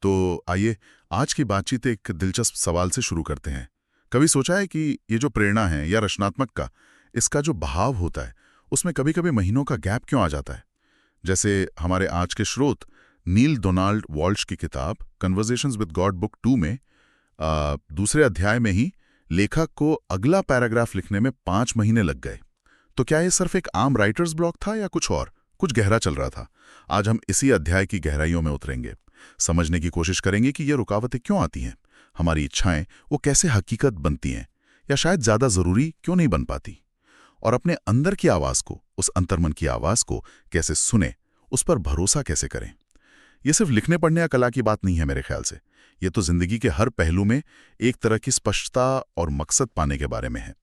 तो आइए आज की बातचीत एक दिलचस्प सवाल से शुरू करते हैं। कभी सोचा है कि ये जो प्रेरणा है या रचनात्मक का इसका जो बहाव होता है उसमें कभी कभी महीनों का गैप क्यों आ जाता है? जैसे हमारे आज के स्रोत नील डोनाल्ड वॉल्श की किताब कन्वर्सेशंस विद गॉड बुक 2 में दूसरे अध्याय में ही लेखक को अगला पैराग्राफ लिखने में 5 महीने लग गए। तो क्या ये सिर्फ एक आम राइटर्स ब्लॉक था या कुछ गहरा चल रहा था? आज हम इसी अध्याय की गहराइयों में उतरेंगे, समझने की कोशिश करेंगे कि ये रुकावटें क्यों आती हैं, हमारी इच्छाएं वो कैसे हकीकत बनती हैं या शायद ज्यादा जरूरी क्यों नहीं बन पाती, और अपने अंदर की आवाज को, उस अंतर्मन की आवाज को कैसे सुने, उस पर भरोसा कैसे करें। ये सिर्फ लिखने पढ़ने या कला की बात नहीं है मेरे ख्याल से, ये तो जिंदगी के हर पहलू में एक तरह की स्पष्टता और मकसद पाने के बारे में है।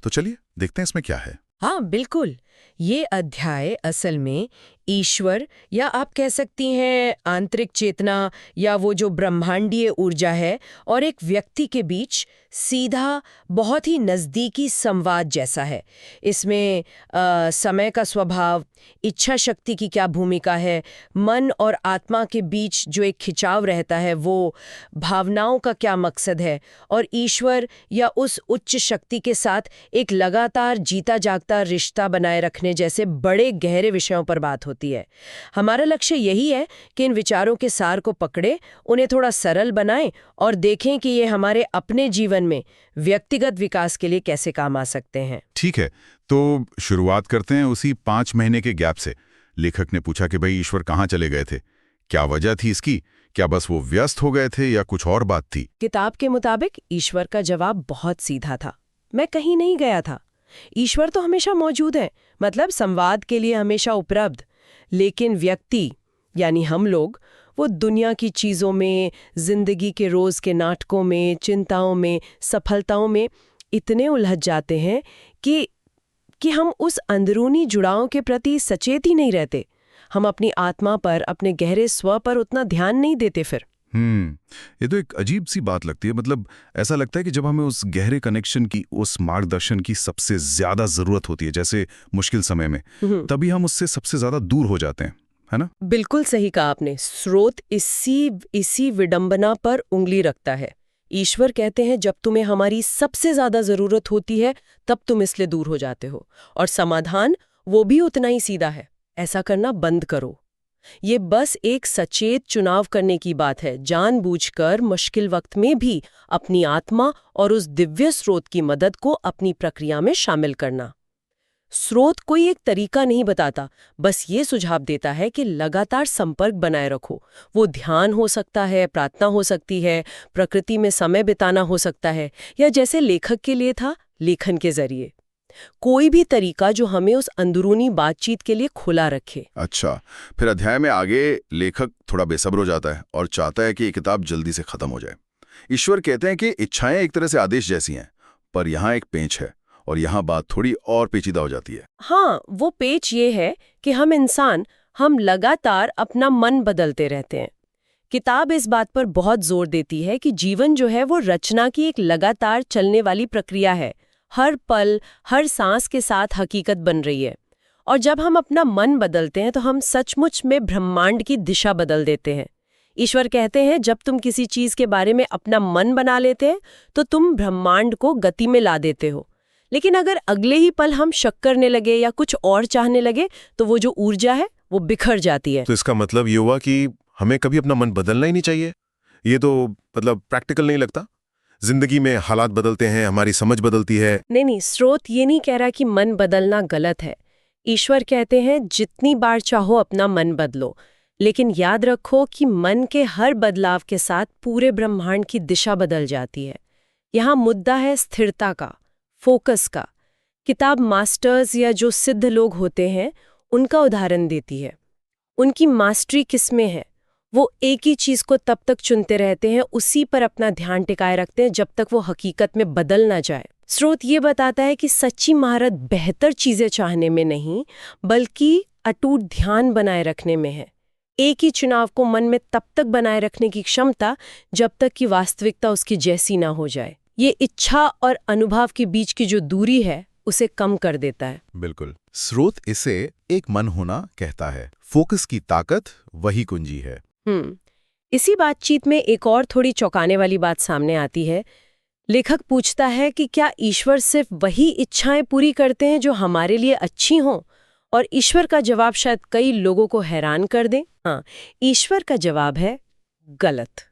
तो चलिए देखते हैं इसमें क्या है। हाँ बिल्कुल, ये अध्याय असल में ईश्वर या आप कह सकती हैं आंतरिक चेतना या वो जो ब्रह्मांडीय ऊर्जा है और एक व्यक्ति के बीच सीधा बहुत ही नज़दीकी संवाद जैसा है। इसमें समय का स्वभाव, इच्छा शक्ति की क्या भूमिका है, मन और आत्मा के बीच जो एक खिंचाव रहता है वो, भावनाओं का क्या मकसद है, और ईश्वर या उस उच्च शक्ति के साथ एक लगातार जीता जागता रिश्ता बनाए रखने जैसे बड़े गहरे विषयों पर बात होती है। हमारा लक्ष्य यही है कि इन विचारों के सार को पकड़े, उन्हें थोड़ा सरल बनाएं और देखें कि ये हमारे अपने जीवन में व्यक्तिगत विकास के लिए कैसे काम आ सकते हैं। ठीक है, तो शुरुआत करते हैं उसी 5 महीने के गैप से। लेखक ने पूछा कि भाई ईश्वर कहाँ चले गए थे, क्या वजह थी इसकी, क्या बस वो व्यस्त हो गए थे या कुछ और बात थी? किताब के मुताबिक ईश्वर का जवाब बहुत सीधा था, मैं कहीं नहीं गया था। ईश्वर तो हमेशा मौजूद है, मतलब संवाद के लिए हमेशा उपलब्ध, लेकिन व्यक्ति यानी हम लोग वो दुनिया की चीज़ों में, जिंदगी के रोज़ के नाटकों में, चिंताओं में, सफलताओं में इतने उलझ जाते हैं कि हम उस अंदरूनी जुड़ाव के प्रति सचेत ही नहीं रहते। हम अपनी आत्मा पर, अपने गहरे स्व पर उतना ध्यान नहीं देते फिर। ये तो एक अजीब सी बात लगती है। मतलब ऐसा लगता है कि जब हमें उस गहरे कनेक्शन की, उस मार्गदर्शन की सबसे ज्यादा जरूरत होती है, जैसे मुश्किल समय में, तभी हम उससे सबसे ज्यादा दूर हो जाते हैं, है ना? बिल्कुल सही कहा आपने। स्रोत इसी विडंबना पर उंगली रखता है। ईश्वर कहते हैं जब तुम्हें हमारी सबसे ज्यादा जरूरत होती है तब तुम इसलिए दूर हो जाते हो, और समाधान वो भी उतना ही सीधा है, ऐसा करना बंद करो। ये बस एक सचेत चुनाव करने की बात है, जानबूझकर मुश्किल वक्त में भी अपनी आत्मा और उस दिव्य स्रोत की मदद को अपनी प्रक्रिया में शामिल करना। स्रोत कोई एक तरीका नहीं बताता, बस ये सुझाव देता है कि लगातार संपर्क बनाए रखो। वो ध्यान हो सकता है, प्रार्थना हो सकती है, प्रकृति में समय बिताना हो सकता है, या जैसे लेखक के लिए था, लेखन के जरिए। कोई भी तरीका जो हमें उस अंदरूनी बातचीत के लिए खुला रखे। अच्छा, फिर अध्याय में आगे लेखक थोड़ा बेसब्र हो जाता है और चाहता है कि ये किताब जल्दी से खत्म हो जाए। ईश्वर कहते हैं कि इच्छाएं एक तरह से आदेश जैसी हैं, पर यहाँ एक पेंच है और यहाँ बात थोड़ी और पेचीदा हो जाती है। हाँ, वो पेच ये है कि हम लगातार अपना मन बदलते रहते हैं। किताब इस बात पर बहुत जोर देती है कि जीवन जो है वो रचना की एक लगातार चलने वाली प्रक्रिया है, हर पल, हर सांस के साथ हकीकत बन रही है। और जब हम अपना मन बदलते हैं तो हम सचमुच में ब्रह्मांड की दिशा बदल देते हैं। ईश्वर कहते हैं जब तुम किसी चीज के बारे में अपना मन बना लेते हैं तो तुम ब्रह्मांड को गति में ला देते हो। लेकिन अगर अगले ही पल हम शक करने लगे या कुछ और चाहने लगे तो वो जो ऊर्जा है वो बिखर जाती है। तो इसका मतलब ये हुआ कि हमें कभी अपना मन बदलना ही नहीं चाहिए। ये तो मतलब प्रैक्टिकल नहीं लगता। जिंदगी में हालात बदलते हैं, हमारी समझ बदलती है। नहीं, स्रोत ये नहीं कह रहा कि मन बदलना गलत है। ईश्वर कहते हैं जितनी बार चाहो अपना मन बदलो, लेकिन याद रखो कि मन के हर बदलाव के साथ पूरे ब्रह्मांड की दिशा बदल जाती है। यहाँ मुद्दा है स्थिरता का, फोकस का। किताब मास्टर्स या जो सिद्ध लोग होते हैं उनका उदाहरण देती है। उनकी मास्टरी किसमें है? वो एक ही चीज को तब तक चुनते रहते हैं, उसी पर अपना ध्यान टिकाए रखते हैं जब तक वो हकीकत में बदल ना जाए। स्रोत ये बताता है कि सच्ची महारत बेहतर चीजें चाहने में नहीं, बल्कि अटूट ध्यान बनाए रखने में है। एक ही चुनाव को मन में तब तक बनाए रखने की क्षमता जब तक कि वास्तविकता उसकी जैसी ना हो जाए। ये इच्छा और अनुभव के बीच की जो दूरी है उसे कम कर देता है। बिल्कुल। स्रोत इसे एक मन होना कहता है। फोकस की ताकत वही कुंजी है। इसी बातचीत में एक और थोड़ी चौंकाने वाली बात सामने आती है। लेखक पूछता है कि क्या ईश्वर सिर्फ वही इच्छाएं पूरी करते हैं जो हमारे लिए अच्छी हों? और ईश्वर का जवाब शायद कई लोगों को हैरान कर दे। हाँ, ईश्वर का जवाब है गलत।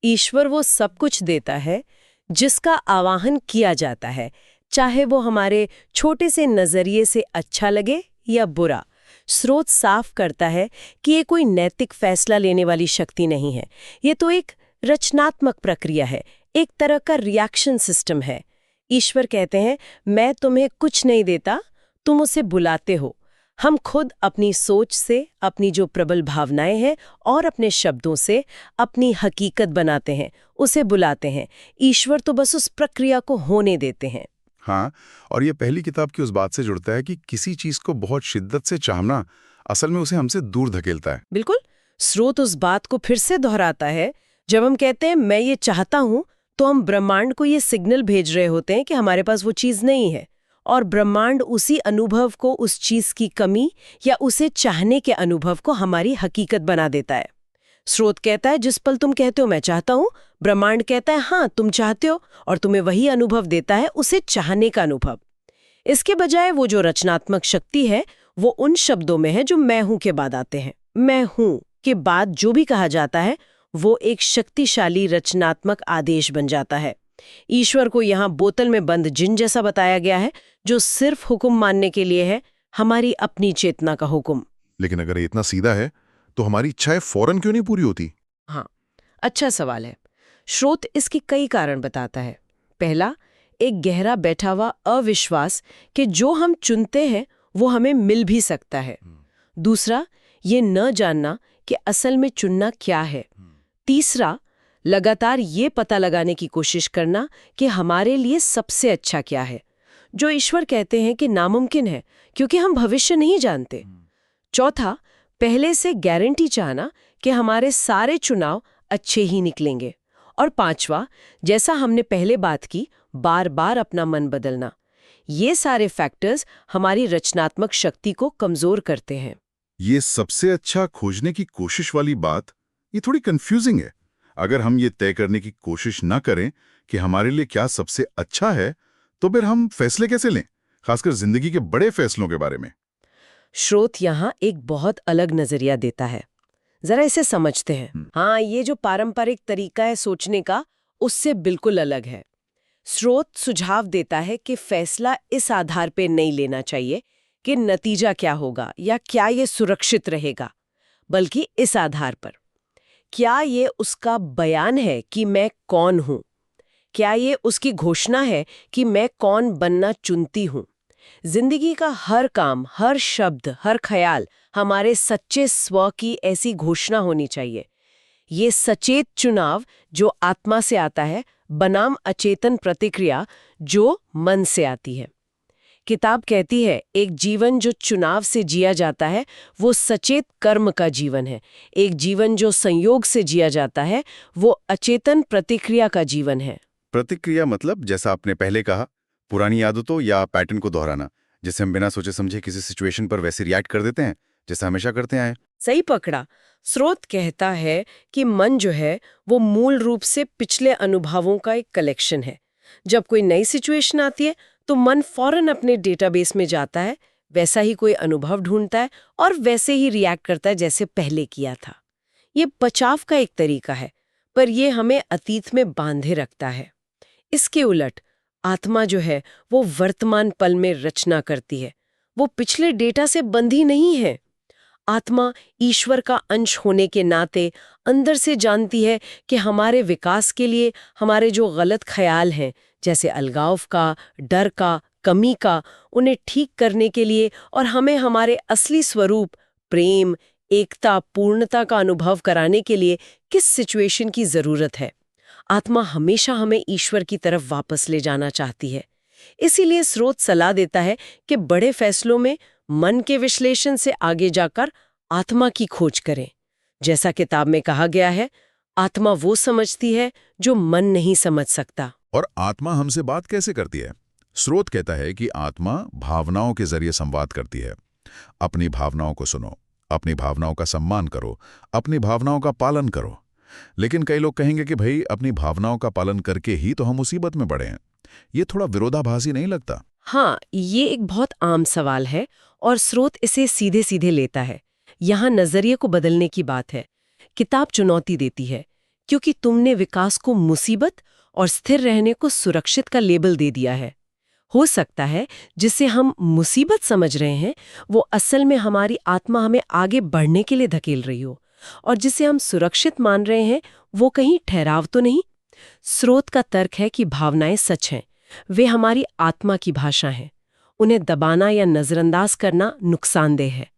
ईश्वर वो सब कुछ देता है जिसका आवाहन किया जाता है, चाहे वो हमारे छोटे से नजरिए से अच्छा लगे या बुरा। स्रोत साफ करता है कि ये कोई नैतिक फैसला लेने वाली शक्ति नहीं है, ये तो एक रचनात्मक प्रक्रिया है, एक तरह का रिएक्शन सिस्टम है। ईश्वर कहते हैं, मैं तुम्हें कुछ नहीं देता, तुम उसे बुलाते हो। हम खुद अपनी सोच से, अपनी जो प्रबल भावनाएं हैं और अपने शब्दों से अपनी हकीकत बनाते हैं, उसे बुलाते हैं। ईश्वर तो बस उस प्रक्रिया को होने देते हैं। हाँ, और ये पहली किताब की उस बात से जुड़ता है कि किसी चीज को बहुत शिद्दत से चाहना असल में उसे हमसे दूर धकेलता है। बिल्कुल, स्रोत उस बात को फिर से दोहराता है। जब हम कहते हैं मैं ये चाहता हूं, तो हम ब्रह्मांड को ये सिग्नल भेज रहे होते हैं कि हमारे पास वो चीज नहीं है, और ब्रह्मांड उसी अनुभव को, उस चीज की कमी या उसे चाहने के अनुभव को हमारी हकीकत बना देता है। स्रोत कहता है, जिस पल तुम कहते हो मैं चाहता हूं, ब्रह्मांड कहता है हाँ तुम चाहते हो, और तुम्हें वही अनुभव देता है, उसे चाहने का अनुभव। इसके बजाय वो जो रचनात्मक शक्ति है, वो उन शब्दों में है जो मैं हूं के बाद आते हैं। मैं हूं के बाद जो भी कहा जाता है वो एक शक्तिशाली रचनात्मक आदेश बन जाता है। ईश्वर को यहाँ बोतल में बंद जिन जैसा बताया गया है, जो सिर्फ हुक्म मानने के लिए है, हमारी अपनी चेतना का हुक्म। लेकिन अगर ये इतना सीधा है तो हमारी इच्छाएं फौरन क्यों नहीं पूरी होती? हाँ, अच्छा सवाल है। स्रोत इसके कई कारण बताता है। पहला, एक गहरा बैठा हुआ अविश्वास कि जो हम चुनते हैं वो हमें मिल भी सकता है। दूसरा, ये न जानना कि असल में चुनना क्या है। तीसरा, लगातार ये पता लगाने की कोशिश करना कि हमारे लिए सबसे अच्छा क्या है, जो ईश्वर कहते हैं कि नामुमकिन है क्योंकि हम भविष्य नहीं जानते। चौथा, पहले से गारंटी चाहना कि हमारे सारे चुनाव अच्छे ही निकलेंगे। और पांचवा, जैसा हमने पहले बात की, बार बार अपना मन बदलना। ये सारे फैक्टर्स हमारी रचनात्मक शक्ति को कमजोर करते हैं। ये सबसे अच्छा खोजने की कोशिश वाली बात ये थोड़ी कंफ्यूजिंग है। अगर हम ये तय करने की कोशिश न करें कि हमारे लिए क्या सबसे अच्छा है, तो फिर हम फैसले कैसे लें, खासकर जिंदगी के बड़े फैसलों के बारे में? स्रोत यहाँ एक बहुत अलग नजरिया देता है। जरा इसे समझते हैं। हाँ, ये जो पारंपरिक तरीका है सोचने का, उससे बिल्कुल अलग है। स्रोत सुझाव देता है कि फैसला इस आधार पे नहीं लेना चाहिए कि नतीजा क्या होगा या क्या ये सुरक्षित रहेगा, बल्कि इस आधार पर क्या ये उसका बयान है कि मैं कौन हूं, क्या ये उसकी घोषणा है कि मैं कौन बनना चुनती हूं। जिंदगी का हर काम, हर शब्द, हर ख्याल हमारे सच्चे स्व की ऐसी घोषणा होनी चाहिए। ये सचेत चुनाव जो आत्मा से आता है, बनाम अचेतन प्रतिक्रिया जो मन से आती है। किताब कहती है, एक जीवन जो चुनाव से जिया जाता है वो सचेत कर्म का जीवन है। एक जीवन जो संयोग से जिया जाता है वो अचेतन प्रतिक्रिया का जीवन है। प्रतिक्रिया मतलब, जैसा आपने पहले कहा, पुरानी आदतों या पैटर्न को दोहराना, जिससे हम बिना सोचे समझे किसी सिचुएशन पर वैसे रिएक्ट कर देते हैं जैसा हमेशा करते आए। सही पकड़ा। स्रोत कहता है कि मन जो है वो मूल रूप से पिछले अनुभवों का एक कलेक्शन है। जब कोई नई सिचुएशन आती है तो मन फौरन अपने डेटाबेस में जाता है, वैसा ही कोई अनुभव ढूंढता है और वैसे ही रिएक्ट करता है जैसे पहले किया था। ये बचाव का एक तरीका है, पर ये हमें अतीत में बांधे रखता है। इसके उलट आत्मा जो है वो वर्तमान पल में रचना करती है। वो पिछले डेटा से बंधी नहीं है। आत्मा ईश्वर का अंश होने के नाते अंदर से जानती है कि हमारे विकास के लिए हमारे जो गलत ख्याल हैं, जैसे अलगाव का, डर का, कमी का, उन्हें ठीक करने के लिए और हमें हमारे असली स्वरूप प्रेम, एकता, पूर्णता का अनुभव कराने के लिए किस सिचुएशन की जरूरत है। आत्मा हमेशा हमें ईश्वर की तरफ वापस ले जाना चाहती है। इसीलिए स्रोत सलाह देता है कि बड़े फैसलों में मन के विश्लेषण से आगे जाकर आत्मा की खोज करें। जैसा किताब में कहा गया है, आत्मा वो समझती है जो मन नहीं समझ सकता। और आत्मा हमसे बात कैसे करती है? स्रोत कहता है कि आत्मा भावनाओं के जरिए संवाद करती है। अपनी भावनाओं को सुनो, अपनी भावनाओं का सम्मान करो, अपनी भावनाओं का पालन करो। लेकिन कई लोग कहेंगे कि भाई अपनी भावनाओं का पालन करके ही तो हम मुसीबत में पड़े हैं। ये थोड़ा विरोधाभासी नहीं लगता? हाँ, ये एक बहुत आम सवाल है और स्रोत इसे सीधे सीधे लेता है। यहाँ नजरिए को बदलने की बात है। किताब चुनौती देती है क्योंकि तुमने विकास को मुसीबत और स्थिर रहने को सुरक्षित का लेबल दे दिया है। हो सकता है जिसे हम मुसीबत समझ रहे हैं वो असल में हमारी आत्मा हमें आगे बढ़ने के लिए धकेल रही हो, और जिसे हम सुरक्षित मान रहे हैं वो कहीं ठहराव तो नहीं। स्रोत का तर्क है कि भावनाएं सच हैं, वे हमारी आत्मा की भाषा हैं। उन्हें दबाना या नजरअंदाज करना नुकसानदेह है।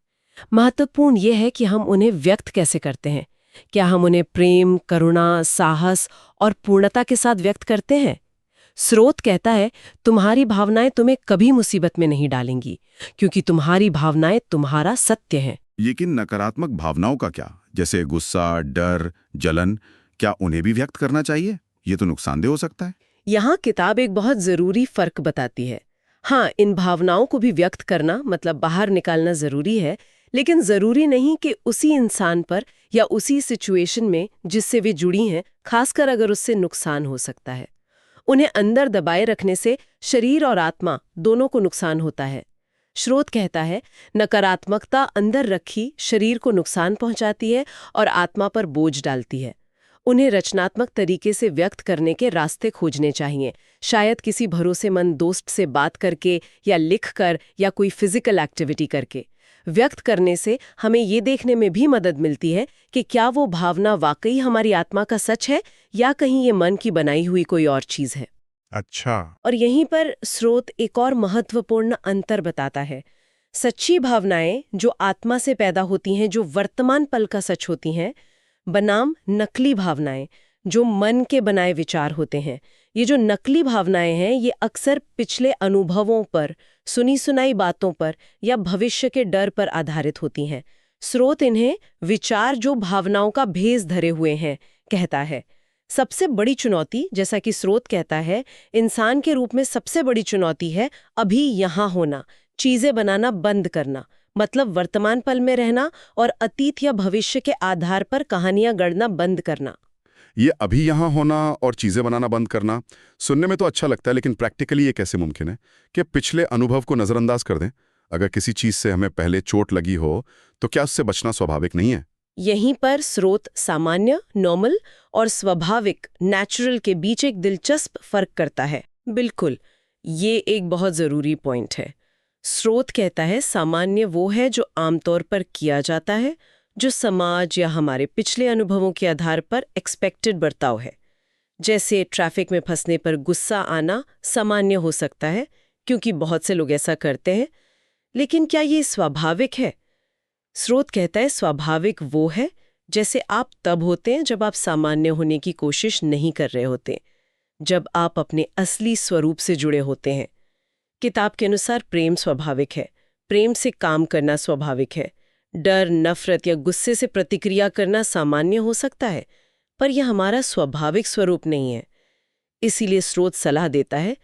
महत्वपूर्ण यह है कि हम उन्हें व्यक्त कैसे करते हैं। क्या हम उन्हें प्रेम, करुणा, साहस और पूर्णता के साथ व्यक्त करते हैं? स्रोत कहता है तुम्हारी भावनाएं तुम्हें कभी मुसीबत में नहीं डालेंगी, क्योंकि तुम्हारी भावनाएं तुम्हारा सत्य हैं। लेकिन नकारात्मक भावनाओं का क्या, जैसे गुस्सा, डर, जलन, क्या उन्हें भी व्यक्त करना चाहिए? ये तो नुकसानदेह हो सकता है। यहाँ किताब एक बहुत जरूरी फर्क बताती है। हाँ, इन भावनाओं को भी व्यक्त करना मतलब बाहर निकालना जरूरी है, लेकिन जरूरी नहीं कि उसी इंसान पर या उसी सिचुएशन में जिससे वे जुड़ी हैं, खासकर अगर उससे नुकसान हो सकता है। उन्हें अंदर दबाए रखने से शरीर और आत्मा दोनों को नुकसान होता है। स्रोत कहता है नकारात्मकता अंदर रखी शरीर को नुकसान पहुंचाती है और आत्मा पर बोझ डालती है। उन्हें रचनात्मक तरीके से व्यक्त करने के रास्ते खोजने चाहिए, शायद किसी भरोसेमंद दोस्त से बात करके या लिखकर या कोई फिजिकल एक्टिविटी करके। व्यक्त करने से हमें ये देखने में भी मदद मिलती है कि क्या वो भावना वाकई हमारी आत्मा का सच है या कहीं ये मन की बनाई हुई कोई और चीज है। अच्छा। और यहीं पर स्रोत एक और महत्वपूर्ण अंतर बताता है। सच्ची भावनाएं जो आत्मा से पैदा होती हैं, जो वर्तमान पल का सच होती हैं, बनाम नकली भावनाएं जो मन के बनाए विचार होते हैं। ये जो नकली भावनाएं हैं ये अक्सर पिछले अनुभवों पर, सुनी सुनाई बातों पर या भविष्य के डर पर आधारित होती हैं। स्रोत इन्हें विचार जो भावनाओं का भेस धरे हुए हैं कहता है। सबसे बड़ी चुनौती, जैसा कि स्रोत कहता है, इंसान के रूप में सबसे बड़ी चुनौती है अभी यहाँ होना, चीजें बनाना बंद करना, मतलब वर्तमान पल में रहना और अतीत या भविष्य के आधार पर कहानियां गढ़ना बंद करना। ये अभी यहाँ होना और चीजें बनाना बंद करना सुनने में तो अच्छा लगता है, लेकिन प्रैक्टिकली ये कैसे मुमकिन है कि पिछले अनुभव को नजरअंदाज कर दें? अगर किसी चीज से हमें पहले चोट लगी हो तो क्या उससे बचना स्वाभाविक नहीं है? यहीं पर स्रोत सामान्य, नॉर्मल और स्वाभाविक, नेचुरल के बीच एक दिलचस्प फर्क करता है। बिल्कुल, ये एक बहुत जरूरी पॉइंट है। स्रोत कहता है सामान्य वो है जो आमतौर पर किया जाता है, जो समाज या हमारे पिछले अनुभवों के आधार पर एक्सपेक्टेड बर्ताव है। जैसे ट्रैफिक में फंसने पर गुस्सा आना सामान्य हो सकता है क्योंकि बहुत से लोग ऐसा करते हैं, लेकिन क्या ये स्वाभाविक है? स्रोत कहता है स्वाभाविक वो है जैसे आप तब होते हैं जब आप सामान्य होने की कोशिश नहीं कर रहे होते, जब आप अपने असली स्वरूप से जुड़े होते हैं। किताब के अनुसार प्रेम स्वाभाविक है, प्रेम से काम करना स्वाभाविक है। डर, नफरत या गुस्से से प्रतिक्रिया करना सामान्य हो सकता है, पर यह हमारा स्वाभाविक स्वरूप नहीं है। इसीलिए स्रोत सलाह देता है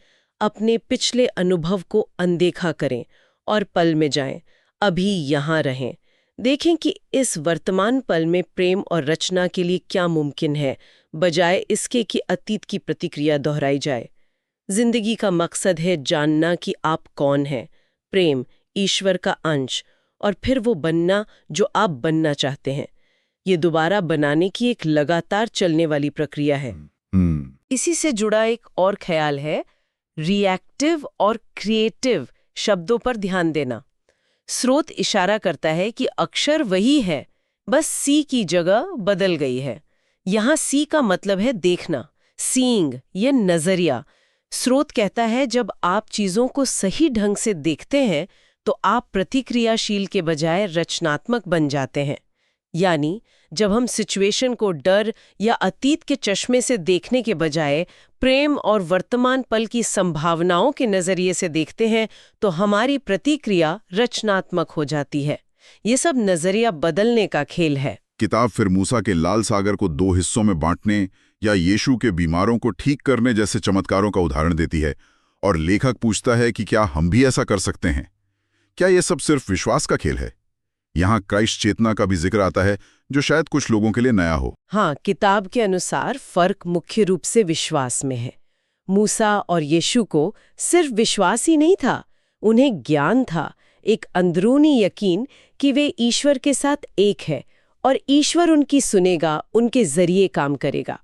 अपने पिछले अनुभव को अनदेखा करें और पल में जाएं, अभी यहाँ रहें। देखें कि इस वर्तमान पल में प्रेम और रचना के लिए क्या मुमकिन है, बजाय इसके कि अतीत की प्रतिक्रिया दोहराई जाए। जिंदगी का मकसद है जानना कि आप कौन हैं, प्रेम, ईश्वर का अंश, और फिर वो बनना जो आप बनना चाहते हैं। ये दोबारा बनाने की एक लगातार चलने वाली प्रक्रिया है। इसी से जुड़ा एक और ख्याल है रिएक्टिव और क्रिएटिव शब्दों पर ध्यान देना। स्रोत इशारा करता है कि अक्षर वही है, बस सी की जगह बदल गई है। यहाँ सी का मतलब है देखना, सीइंग, ये नजरिया। स्रोत कहता है जब आप चीजों को सही ढंग से देखते हैं तो आप प्रतिक्रियाशील के बजाय रचनात्मक बन जाते हैं। यानी जब हम सिचुएशन को डर या अतीत के चश्मे से देखने के बजाय प्रेम और वर्तमान पल की संभावनाओं के नजरिए से देखते हैं तो हमारी प्रतिक्रिया रचनात्मक हो जाती है। ये सब नजरिया बदलने का खेल है। किताब फिर मूसा के लाल सागर को 2 हिस्सों में बांटने या यीशु के बीमारों को ठीक करने जैसे चमत्कारों का उदाहरण देती है, और लेखक पूछता है कि क्या हम भी ऐसा कर सकते हैं? क्या ये सब सिर्फ विश्वास का खेल है यहाँ क्राइस्ट चेतना का भी जिक्र आता है, जो शायद कुछ लोगों के लिए नया हो। हाँ, किताब के अनुसार फर्क मुख्य रूप से विश्वास में है। मूसा और यीशु को सिर्फ विश्वास ही नहीं था, उन्हें ज्ञान था, एक अंदरूनी यकीन कि वे ईश्वर के साथ एक है और ईश्वर उनकी सुनेगा, उनके जरिए काम करेगा।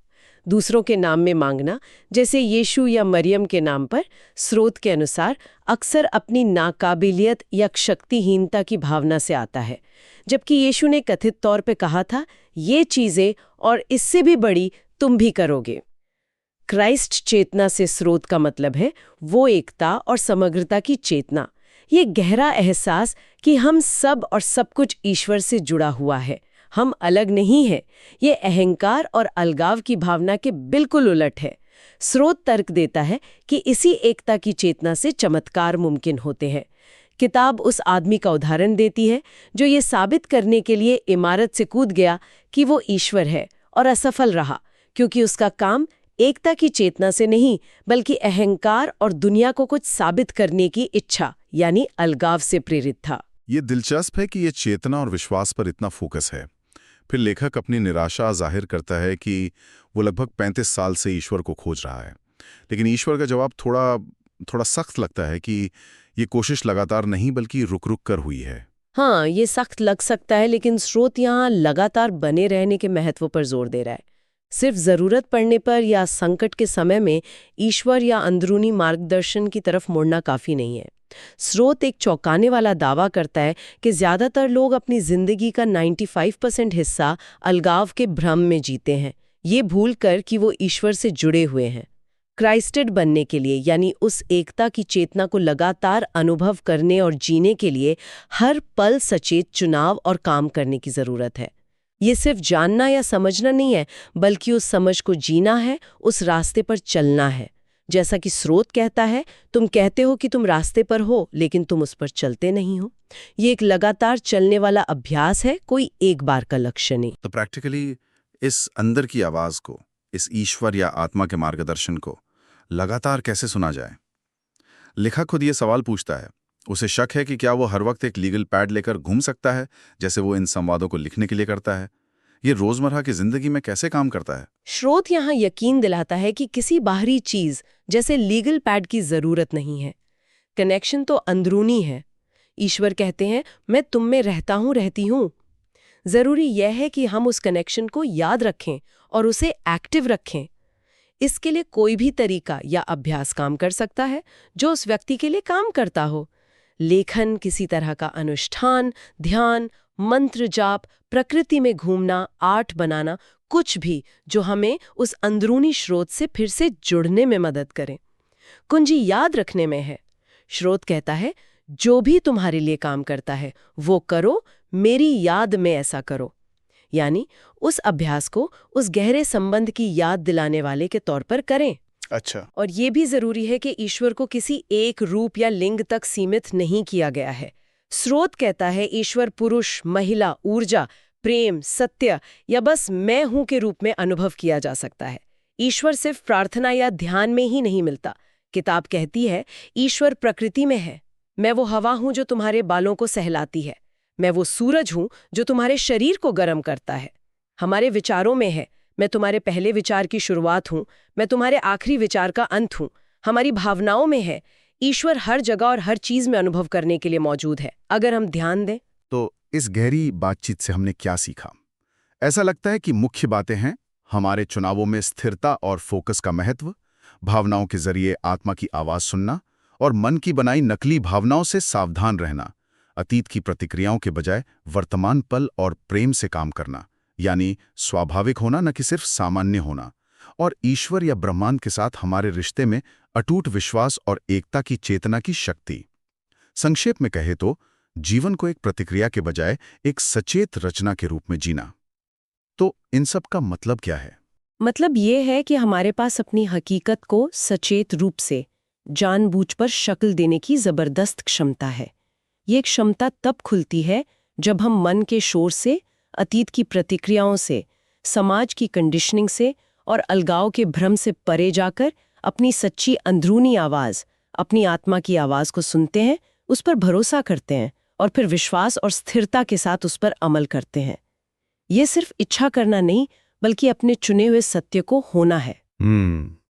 दूसरों के नाम में मांगना, जैसे यीशु या मरियम के नाम पर, स्रोत के अनुसार अक्सर अपनी नाकाबिलियत या शक्तिहीनता की भावना से आता है, जबकि यीशु ने कथित तौर पे कहा था, ये चीजें और इससे भी बड़ी तुम भी करोगे। क्राइस्ट चेतना से स्रोत का मतलब है वो एकता और समग्रता की चेतना, ये गहरा एहसास कि हम सब और सब कुछ ईश्वर से जुड़ा हुआ है, हम अलग नहीं हैं। ये अहंकार और अलगाव की भावना के बिल्कुल उलट है। स्रोत तर्क देता है कि इसी एकता की चेतना से चमत्कार मुमकिन होते हैं। किताब उस आदमी का उदाहरण देती है जो ये साबित करने के लिए इमारत से कूद गया कि वो ईश्वर है और असफल रहा, क्योंकि उसका काम एकता की चेतना से नहीं बल्कि अहंकार और दुनिया को कुछ साबित करने की इच्छा यानी अलगाव से प्रेरित था। ये दिलचस्प है कि ये चेतना और विश्वास पर इतना फोकस है। फिर लेखक अपनी निराशा जाहिर करता है कि वो लगभग 35 साल से ईश्वर को खोज रहा है, लेकिन ईश्वर का जवाब थोड़ा सख्त लगता है कि ये कोशिश लगातार नहीं बल्कि रुक रुक कर हुई है। हाँ, ये सख्त लग सकता है, लेकिन स्रोत यहाँ लगातार बने रहने के महत्व पर जोर दे रहा है। सिर्फ जरूरत पड़ने पर या संकट के समय में ईश्वर या अंदरूनी मार्गदर्शन की तरफ मुड़ना काफी नहीं है। स्रोत एक चौंकाने वाला दावा करता है कि ज्यादातर लोग अपनी जिंदगी का 95% हिस्सा अलगाव के भ्रम में जीते हैं, ये भूल कर कि वो ईश्वर से जुड़े हुए हैं। क्राइस्टेड बनने के लिए यानी उस एकता की चेतना को लगातार अनुभव करने और जीने के लिए हर पल सचेत चुनाव और काम करने की जरूरत है। ये सिर्फ जानना या समझना नहीं है, बल्कि उस समझ को जीना है, उस रास्ते पर चलना है। जैसा कि स्रोत कहता है, तुम कहते हो कि तुम रास्ते पर हो, लेकिन तुम उस पर चलते नहीं हो। ये एक लगातार चलने वाला अभ्यास है, कोई एक बार का लक्ष्य नहीं। तो प्रैक्टिकली इस अंदर की आवाज को, इस ईश्वर या आत्मा के मार्गदर्शन को लगातार कैसे सुना जाए? लेखक खुद ये सवाल पूछता है। उसे शक है कि क्या वो हर वक्त एक लीगल पैड लेकर घूम सकता है, जैसे वो इन संवादों को लिखने के लिए करता है। ये रोजमर्रा की जिंदगी में कैसे काम करता है? स्रोत यहाँ यकीन दिलाता है कि किसी बाहरी चीज जैसे लीगल पैड की जरूरत नहीं है। कनेक्शन तो अंदरूनी है। ईश्वर कहते हैं, मैं तुम में रहता हूँ, रहती हूँ। जरूरी यह है कि हम उस कनेक्शन को याद रखें और उसे एक्टिव रखें। इसके लिए कोई भी तरीका या अभ्यास काम कर सकता है जो उस व्यक्ति के लिए काम करता हो। लेखन, किसी तरह का अनुष्ठान, ध्यान, मंत्र जाप, प्रकृति में घूमना, आर्ट बनाना, कुछ भी जो हमें उस अंदरूनी स्रोत से फिर से जुड़ने में मदद करे। कुंजी याद रखने में है। स्रोत कहता है, जो भी तुम्हारे लिए काम करता है वो करो, मेरी याद में ऐसा करो। यानी उस अभ्यास को उस गहरे संबंध की याद दिलाने वाले के तौर पर करें। अच्छा। और ये भी जरूरी है कि ईश्वर को किसी एक रूप या लिंग तक सीमित नहीं किया गया है। स्रोत कहता है, ईश्वर पुरुष, महिला, ऊर्जा, प्रेम, सत्य या बस मैं हूं के रूप में अनुभव किया जा सकता है। ईश्वर सिर्फ प्रार्थना या ध्यान में ही नहीं मिलता। किताब कहती है, ईश्वर प्रकृति में है। मैं वो हवा हूं जो तुम्हारे बालों को सहलाती है। मैं वो सूरज हूं जो तुम्हारे शरीर को गर्म करता है। हमारे विचारों में है, मैं तुम्हारे पहले विचार की शुरुआत हूं, मैं तुम्हारे आखिरी विचार का अंत हूं। हमारी भावनाओं में है, ईश्वर हर जगह और हर चीज में अनुभव करने के लिए मौजूद है, अगर हम ध्यान दें। तो इस गहरी बातचीत से हमने क्या सीखा? ऐसा लगता है कि मुख्य बातें हैं हमारे चुनावों में स्थिरता और फोकस का महत्व, भावनाओं के जरिए आत्मा की आवाज सुनना और मन की बनाई नकली भावनाओं से सावधान रहना, अतीत की प्रतिक्रियाओं के बजाय वर्तमान पल और प्रेम से काम करना, यानी स्वाभाविक होना न कि सिर्फ सामान्य होना, और ईश्वर या ब्रह्मांड के साथ हमारे रिश्ते में अटूट विश्वास और एकता की चेतना की शक्ति। संक्षेप में कहे तो जीवन को एक प्रतिक्रिया के बजाय एक सचेत रचना के रूप में जीना। तो इन सब का मतलब क्या है? मतलब ये है कि हमारे पास अपनी हकीकत को सचेत रूप से जानबूझ पर शक्ल देने की जबरदस्त क्षमता है। ये क्षमता तब खुलती है जब हम मन के शोर से, अतीत की प्रतिक्रियाओं से, समाज की कंडीशनिंग से और अलगाव के भ्रम से परे जाकर अपनी सच्ची अंदरूनी आवाज, अपनी आत्मा की आवाज को सुनते हैं, उस पर भरोसा करते हैं और फिर विश्वास और स्थिरता के साथ उस पर अमल करते हैं। ये सिर्फ इच्छा करना नहीं, बल्कि अपने चुने हुए सत्य को होना है।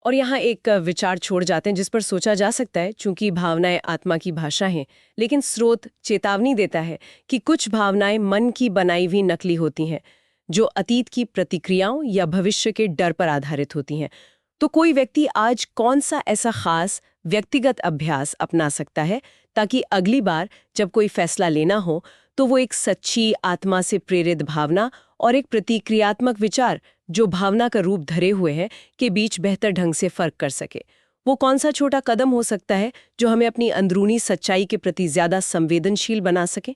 और यहाँ एक विचार छोड़ जाते हैं जिस पर सोचा जा सकता है, चूंकि भावनाएं आत्मा की भाषा हैं, लेकिन स्रोत चेतावनी देता है कि कुछ भावनाएं मन की बनाई हुई नकली होती हैं, जो अतीत की प्रतिक्रियाओं या भविष्य के डर पर आधारित होती हैं। तो कोई व्यक्ति आज कौन सा ऐसा खास व्यक्तिगत अभ्यास अपना सकता है ताकि अगली बार जब कोई फैसला लेना हो तो वो एक सच्ची आत्मा से प्रेरित भावना और एक प्रतिक्रियात्मक विचार जो भावना का रूप धरे हुए हैं के बीच बेहतर ढंग से फर्क कर सके? वो कौन सा छोटा कदम हो सकता है जो हमें अपनी अंदरूनी सच्चाई के प्रति ज्यादा संवेदनशील बना सके?